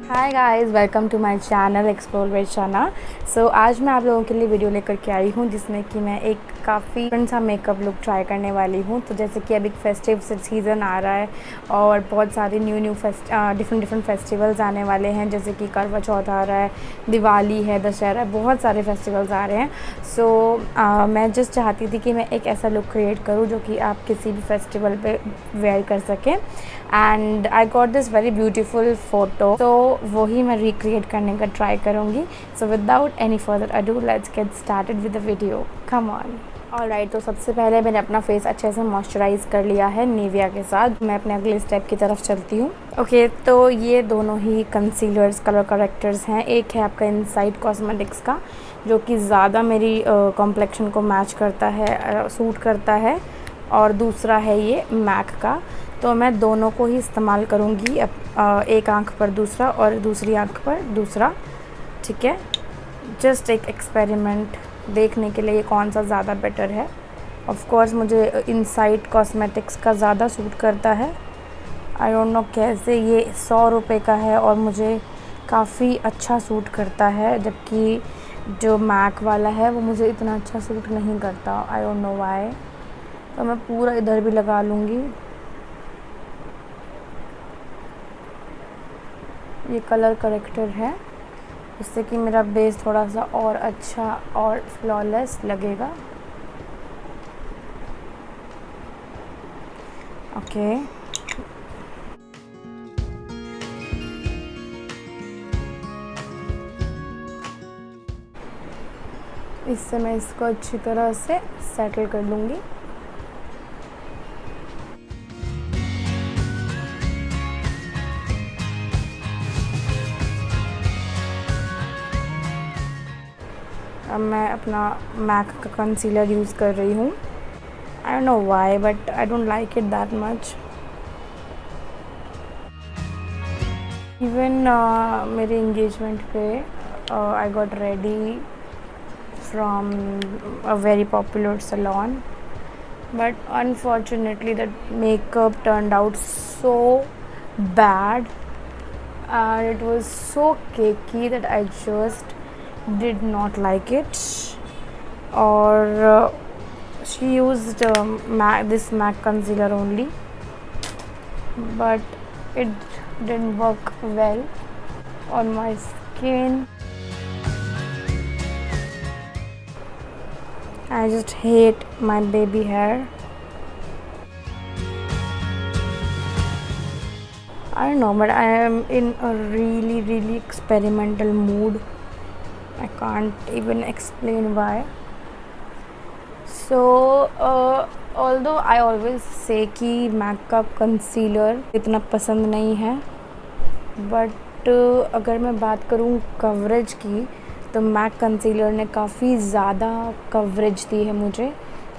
Hi guys, welcome to my channel explore with Shana. So आज मैं आप लोगों के लिए वीडियो लेकर के आई हूँ जिसमें कि मैं एक काफ़ी डिफरेंट सा मेकअप लुक ट्राई करने वाली हूँ। तो जैसे कि अभी फेस्टिव सीज़न आ रहा है और बहुत सारे न्यू डिफरेंट फेस्टिवल्स आने वाले हैं, जैसे कि करवा चौथ आ रहा है, दिवाली है, दशहरा, बहुत सारे फेस्टिवल्स आ रहे हैं। सो मैं जस्ट चाहती थी कि मैं एक ऐसा लुक क्रिएट करूँ जो कि आप किसी भी फेस्टिवल पे वेयर कर सकें। And I got this very beautiful photo, तो वही मैं रिक्रिएट करने का ट्राई करूँगी। So without any further ado let's get started with the video, come on. Alright, तो सबसे पहले मैंने अपना फेस अच्छे से मॉइस्चराइज़ कर लिया है निविया के साथ। मैं अपने अगले स्टेप की तरफ चलती हूँ। ओके, तो ये दोनों ही कंसीलर्स, कलर करेक्टर्स हैं। एक है आपका इनसाइड कॉस्मेटिक्स का जो कि ज़्यादा मेरी कॉम्प्लेक्शन को मैच करता है, सूट करता है, और दूसरा है ये मैक का। तो मैं दोनों को ही इस्तेमाल करूँगी, एक आंख पर दूसरा और दूसरी आंख पर दूसरा, ठीक है। जस्ट एक एक्सपेरिमेंट देखने के लिए कौन सा ज़्यादा बेटर है। ऑफ कोर्स मुझे इनसाइड कॉस्मेटिक्स का ज़्यादा सूट करता है। आई डोंट नो कैसे, ये 100 रुपये का है और मुझे काफ़ी अच्छा सूट करता है, जबकि जो मैक वाला है वो मुझे इतना अच्छा सूट नहीं करता। आई डोंट नो व्हाई। तो मैं पूरा इधर भी लगा लूँगी। ये कलर करेक्टर है, जिससे कि मेरा बेस थोड़ा सा और अच्छा और फ्लॉलेस लगेगा। ओके, इससे मैं इसको अच्छी तरह से सेटल कर लूँगी। अब मैं अपना मैक का कंसीलर यूज़ कर रही हूँ। आई don't know why but I don't like it that much. Even मेरे इंगेजमेंट पे I got ready from a very popular salon, but unfortunately that makeup turned out so bad and it was so cakey that I just did not like it. Or she used this MAC concealer only, but it didn't work well on my skin. I just hate my baby hair. I don't know, but I am in a really experimental mood. I can't even explain why. So, although I always say कि MAC का concealer इतना पसंद नहीं है, but अगर मैं बात करूँ कवरेज की, तो मैक कंसीलर ने काफ़ी ज़्यादा कवरेज दी है मुझे।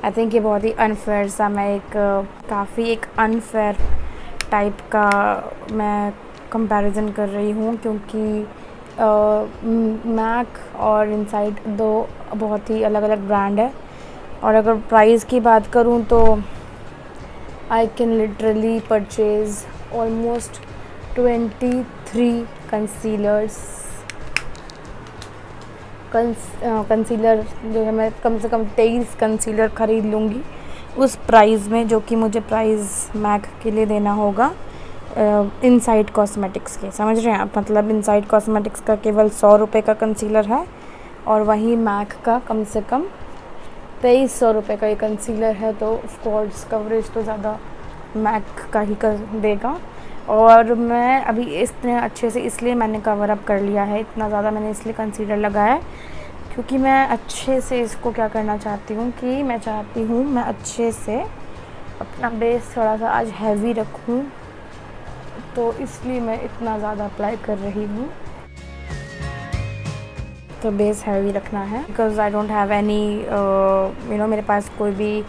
आई थिंक ये बहुत ही अनफेयर सा, मैं एक अनफेयर टाइप का मैं कंपैरिजन कर रही हूँ, क्योंकि मैक और इनसाइड दो बहुत ही अलग अलग ब्रांड है। और अगर प्राइस की बात करूँ तो I can literally purchase almost 23 concealers. Concealer जो है, मैं कम से कम 23 कंसीलर ख़रीद लूँगी उस प्राइस में, जो कि मुझे प्राइस मैक के लिए देना होगा इनसाइड कॉस्मेटिक्स के। समझ रहे हैं आप? मतलब इनसाइड कॉस्मेटिक्स का केवल 100 रुपये का कंसीलर है और वहीं मैक का कम से कम 2300 रुपये का ये कंसीलर है। तो ऑफ कोर्स कवरेज तो ज़्यादा मैक का ही कर देगा। और मैं अभी इतने अच्छे से इसलिए मैंने कवर अप कर लिया है, इतना ज़्यादा मैंने इसलिए कंसीलर लगाया है क्योंकि मैं अच्छे से इसको क्या करना चाहती हूँ कि मैं अच्छे से अपना बेस थोड़ा सा आज हैवी रखूँ, तो इसलिए मैं इतना ज़्यादा अप्लाई कर रही हूँ। तो बेस हैवी रखना है because I don't have any मेरे पास कोई भी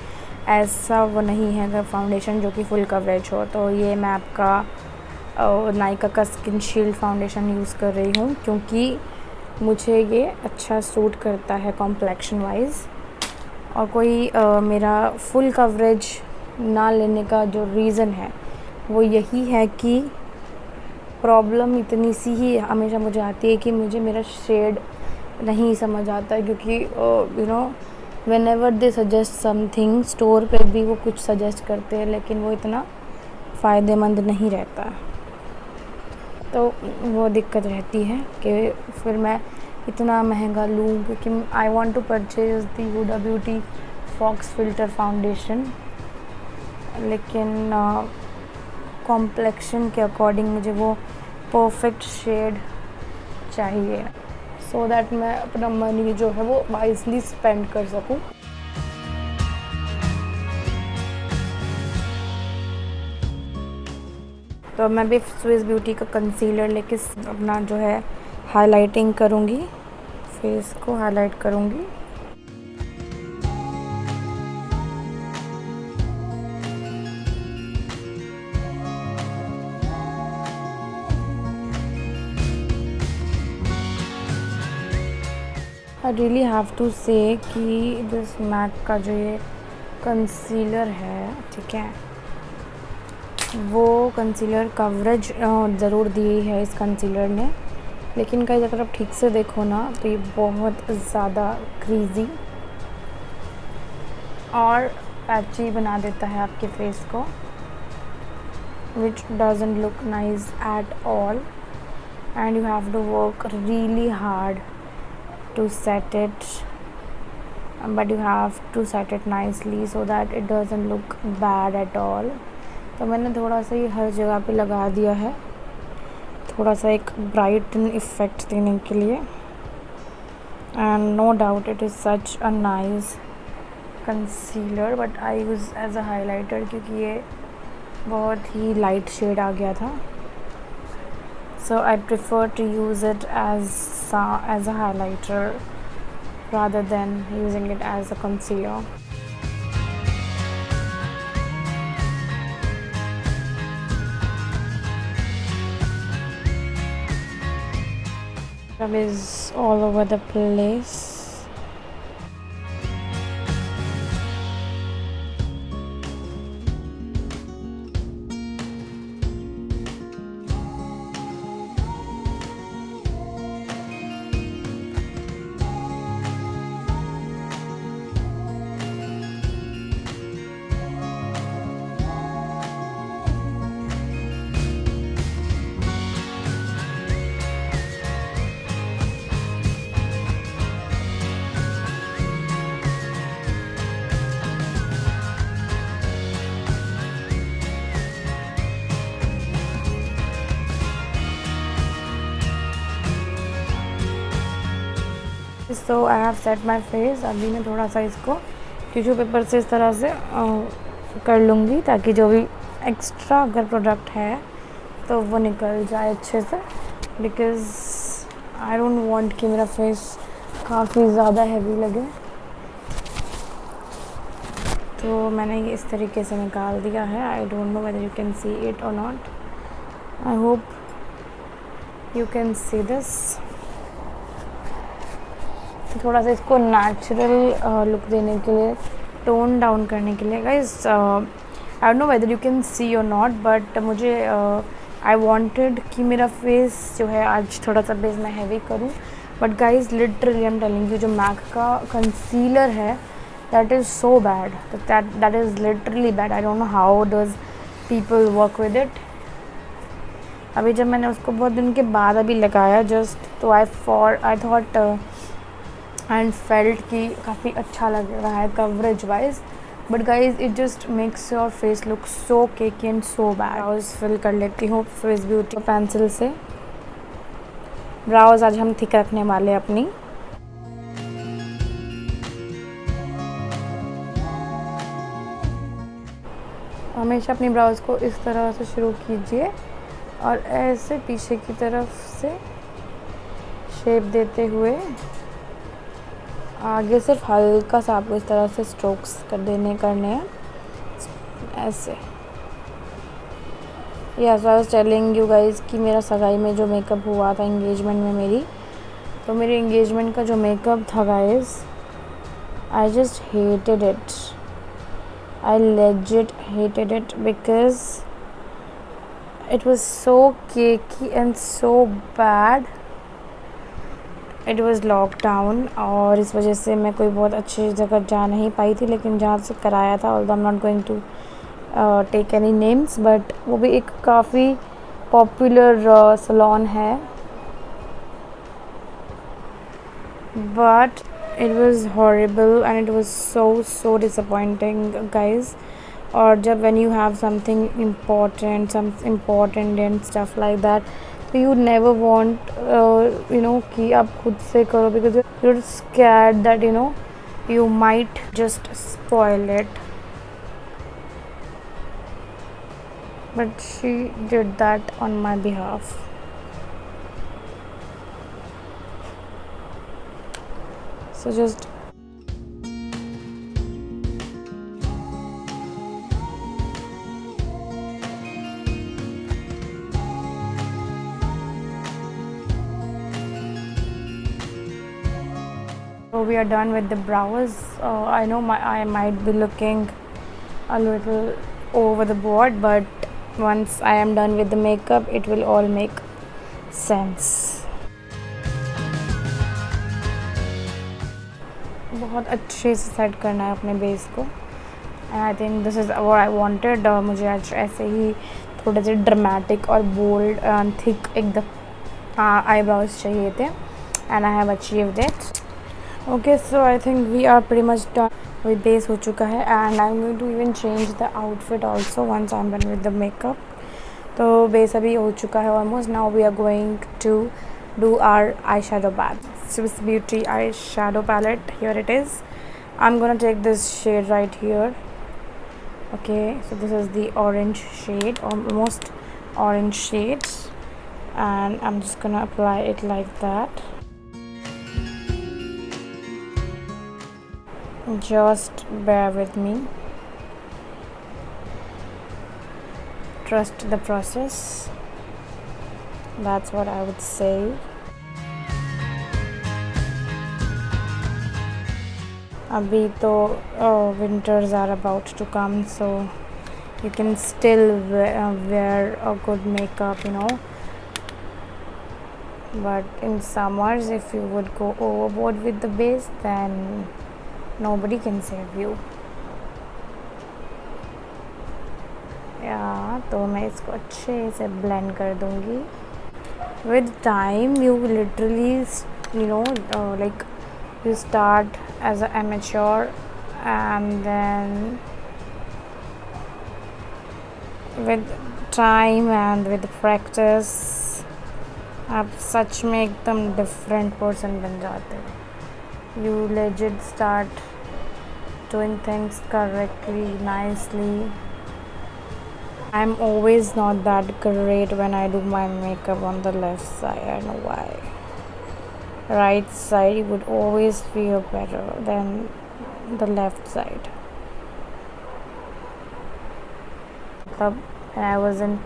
ऐसा वो नहीं है अगर फाउंडेशन जो कि फुल कवरेज हो। तो ये मैं आपका नायका का स्किन शील्ड फाउंडेशन यूज़ कर रही हूँ, क्योंकि मुझे ये अच्छा सूट करता है कॉम्प्लेक्शन वाइज। और कोई मेरा फुल कवरेज ना लेने का जो रीज़न है वो यही है कि प्रॉब्लम इतनी सी ही हमेशा मुझे आती है कि मुझे मेरा शेड नहीं समझ आता है, क्योंकि you know when ever they suggest something, store पे भी वो कुछ सजेस्ट करते हैं लेकिन वो इतना फ़ायदेमंद नहीं रहता है, तो वो दिक्कत रहती है कि फिर मैं इतना महंगा लूँ, क्योंकि I want to purchase the Huda Beauty Faux Filter foundation, लेकिन कॉम्प्लेक्शन के अकॉर्डिंग मुझे वो परफेक्ट शेड चाहिए, सो दैट मैं अपना मनी जो है वो वाइजली स्पेंड कर सकूं। तो मैं भी स्विस ब्यूटी का कंसीलर लेके अपना जो है हाइलाइटिंग करूँगी, फेस को हाईलाइट करूँगी। आई रियली हैव टू से कि दिस मैक का जो ये कंसीलर है, ठीक है, वो कंसीलर कवरेज ज़रूर दी है इस कंसीलर ने, लेकिन कई अगर आप ठीक से देखो ना तो ये बहुत ज़्यादा क्रीजी और पैची बना देता है आपके फेस को, which doesn't look nice at all, and you have to work really hard to set it, but you have to set it nicely so that it doesn't look bad at all। तो मैंने थोड़ा सा ये हर जगह पे लगा दिया है, थोड़ा सा एक ब्राइटन इफ़ेक्ट देने के लिए, and no doubt it is such a nice concealer, but I use as a highlighter क्योंकि ये बहुत ही लाइट शेड आ गया था, so I prefer to use it as a highlighter rather than using it as a concealer। It is all over the place। So I have set my face. अभी मैं थोड़ा सा इसको टिश्यू पेपर से इस तरह से कर लूँगी ताकि जो भी एक्स्ट्रा अगर प्रोडक्ट है तो वो निकल जाए अच्छे से, बिकॉज़ आई डोंट वांट कि मेरा फेस काफ़ी ज़्यादा हैवी लगे। तो मैंने ये इस तरीके से निकाल दिया है। I don't know whether you can see it or not. I hope you can see this. थोड़ा सा इसको नेचुरल लुक देने के लिए, टोन डाउन करने के लिए guys, I don't know whether you can सी और नॉट, बट मुझे आई वांटेड कि मेरा फेस जो है आज थोड़ा सा बेस मैं हैवी करूं, but guys literally I am telling you, जो मैक का कंसीलर है that is so bad, that is literally bad. I don't know how does people work with it. अभी जब मैंने उसको बहुत दिन के बाद अभी लगाया जस्ट, तो आई थॉट एंड फेल्ट कि काफ़ी अच्छा लग रहा है coverage wise, but guys it just makes your face look so cakey and so bad. Brows fill कर लेती हूँ स्विस ब्यूटी पेंसिल से। ब्राउज आज हम थिक रखने वाले अपनी। हमेशा अपनी ब्राउज को इस तरह से शुरू कीजिए और ऐसे पीछे की तरफ से शेप देते हुए आगे सिर्फ हल्का सा आपको इस तरह से स्ट्रोक्स करने हैं ऐसे। Yes, I was telling you guys कि मेरा सगाई में जो मेकअप हुआ था एंगेजमेंट में मेरी, तो मेरे एंगेजमेंट का जो मेकअप था guys, I just hated it. I legit hated it because It was so cakey and so bad. It was lockdown और इस वजह से मैं कोई बहुत अच्छी जगह जा नहीं पाई थी, लेकिन जहाँ से कराया था, although I'm not going to take any names, but वो भी एक काफ़ी पॉपुलर सलोन है. But it was horrible and it was so disappointing, guys. और जब when you have something important and stuff like that, so you never want कि आप खुद से करो, because you're scared that you might just spoil it. But she did that on my behalf. So just so we are done with the brows. I know I might be looking a little over the board, but once I am done with the makeup, it will all make sense. बहुत अच्छे से set करना है अपने base को. And I think this is what I wanted. मुझे आज ऐसे ही थोड़े से ड्रामेटिक और बोल्ड एंड थिक एकदम आईब्रोज चाहिए थे, and I have achieved it. Okay, so I think we are pretty much done. अभी बेस हो चुका है and I am going to even change the outfit also once I am done with the makeup. तो base अभी हो चुका है almost. Now we are going to do our eyeshadow palette. Swiss Beauty eyeshadow palette, here it is. I'm gonna take this shade right here. Okay, so this is the orange shade, almost orange shade, and I'm just gonna apply it like that. Just bear with me, trust the process. That's what I would say. अभी तो winters are about to come, so you can still wear a good makeup, but in summers, if you would go overboard with the base, then nobody can save you. तो मैं इसको अच्छे से blend कर दूँगी. With time, you literally like you start as an amateur, and then with time and with practice आप सच में एकदम different person बन जाते हो. You legit start doing things correctly, nicely. I'm always not that great when I do my makeup on the left side. I don't know why. Right side would always feel better than the left side. When I was in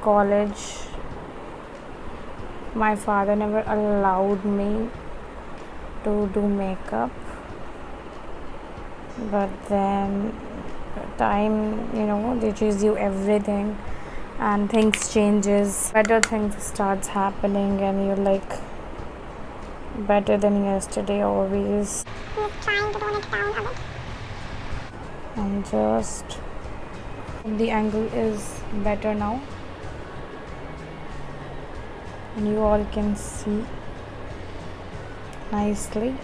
college, my father never allowed me to do makeup, but then time teaches you everything, and things changes, better things starts happening, and you're like better than yesterday always. Trying to tone it down a bit. And just the angle is better now, and you all can see nicely.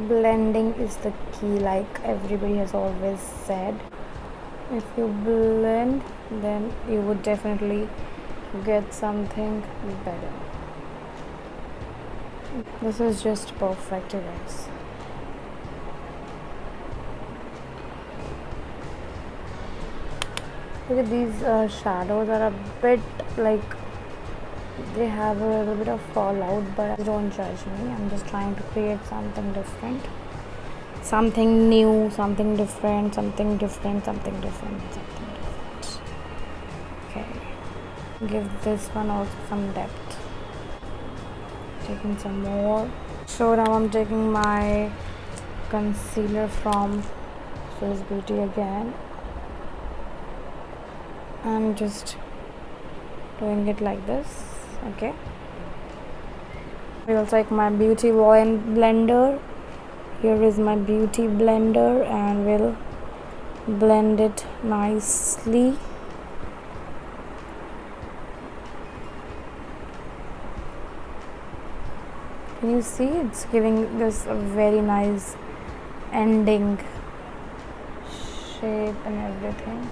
Blending is the key, like everybody has always said. If you blend, then you would definitely get something better. This is just perfect, guys. Look at these shadows are a bit like they have a little bit of fallout, but don't judge me. I'm just trying to create something different, something new, something different, something different, something different, something different. Okay, give this one also some depth. Taking some more So now I'm taking my concealer from Swiss Beauty again. I'm just doing it like this. Okay. I also like my beauty blender. Here is my beauty blender, and we'll blend it nicely. Can you see? It's giving this a very nice ending shape and everything.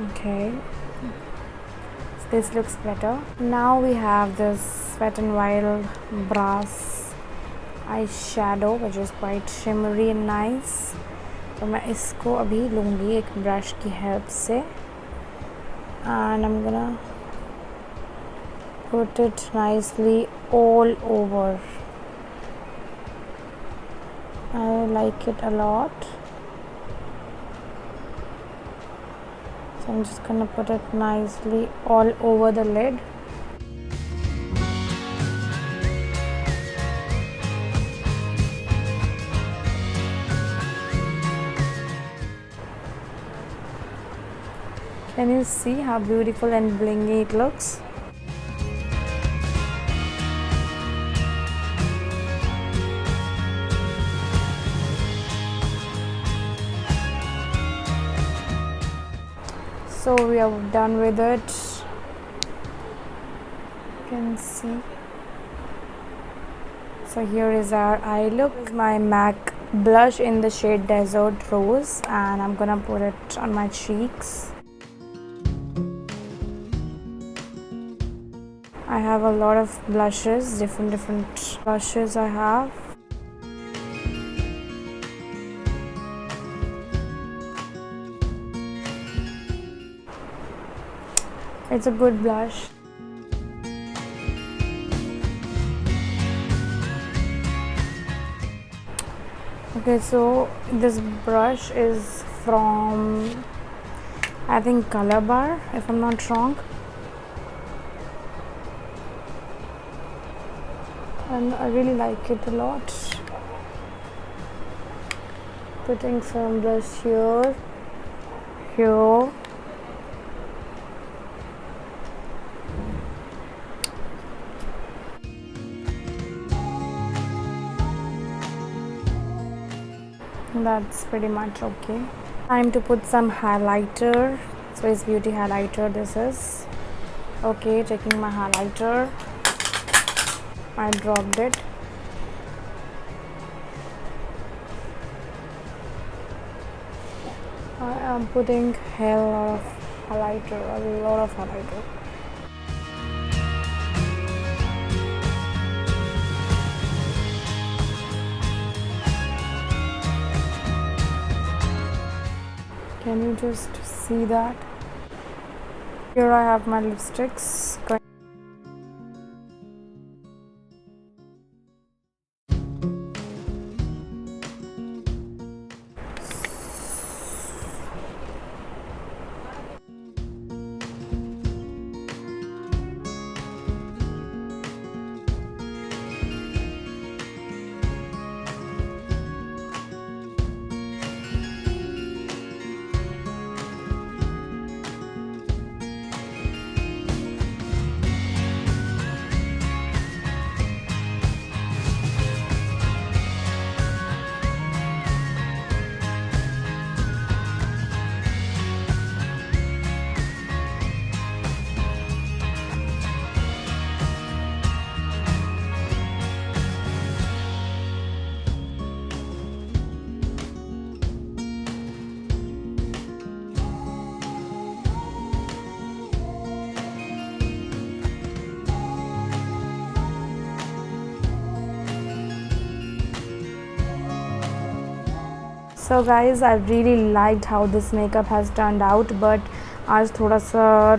Okay, so this looks better. Now we have this Wet n Wild brass eyeshadow which is quite shimmery and nice. तो मैं इसको अभी लूँगी एक brush की help से, and I'm gonna put it nicely all over. I like it a lot. So I'm just gonna put it nicely all over the lid. Can you see how beautiful and blingy it looks? So we are done with it. You can see. So here is our eye look. This is my MAC blush in the shade Desert Rose, and I'm gonna put it on my cheeks. I have a lot of blushes, different blushes I have. It's a good blush. Okay, so this brush is from, I think, Color Bar, if I'm not wrong. And I really like it a lot. Putting some blush here. That's pretty much okay. Time to put some highlighter. Swiss Beauty highlighter this is. Okay, taking my highlighter. I dropped it. I am putting a lot of highlighter. Can you just see that? Here I have my lipsticks. So guys, I really liked how this makeup has turned out, but आज थोड़ा सा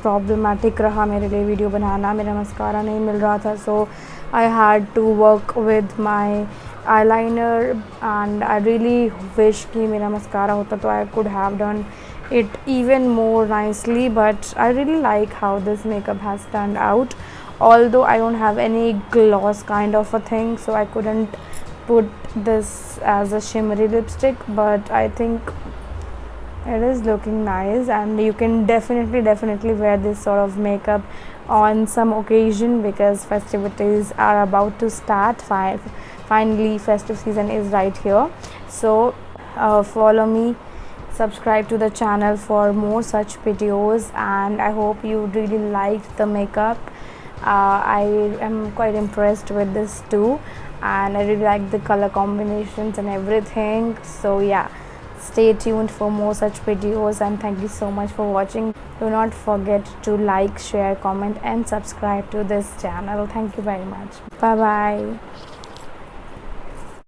problematic रहा मेरे लिए video बनाना. मेरा mascara नहीं मिल रहा था, so I had to work with my eyeliner, and I really wish कि मेरा मस्कारा होता तो I could have done it even more nicely, but I really like how this makeup has turned out. Although I don't have any gloss kind of a thing, so I couldn't put this as a shimmery lipstick, but I think it is looking nice, and you can definitely wear this sort of makeup on some occasion because festivities are about to start. Finally festive season is right here. So follow me, subscribe to the channel for more such videos, and I hope you really liked the makeup. I am quite impressed with this too, and I really like the color combinations and everything. So yeah, stay tuned for more such videos, and thank you so much for watching. Do not forget to like, share, comment and subscribe to this channel. Thank you very much. Bye bye.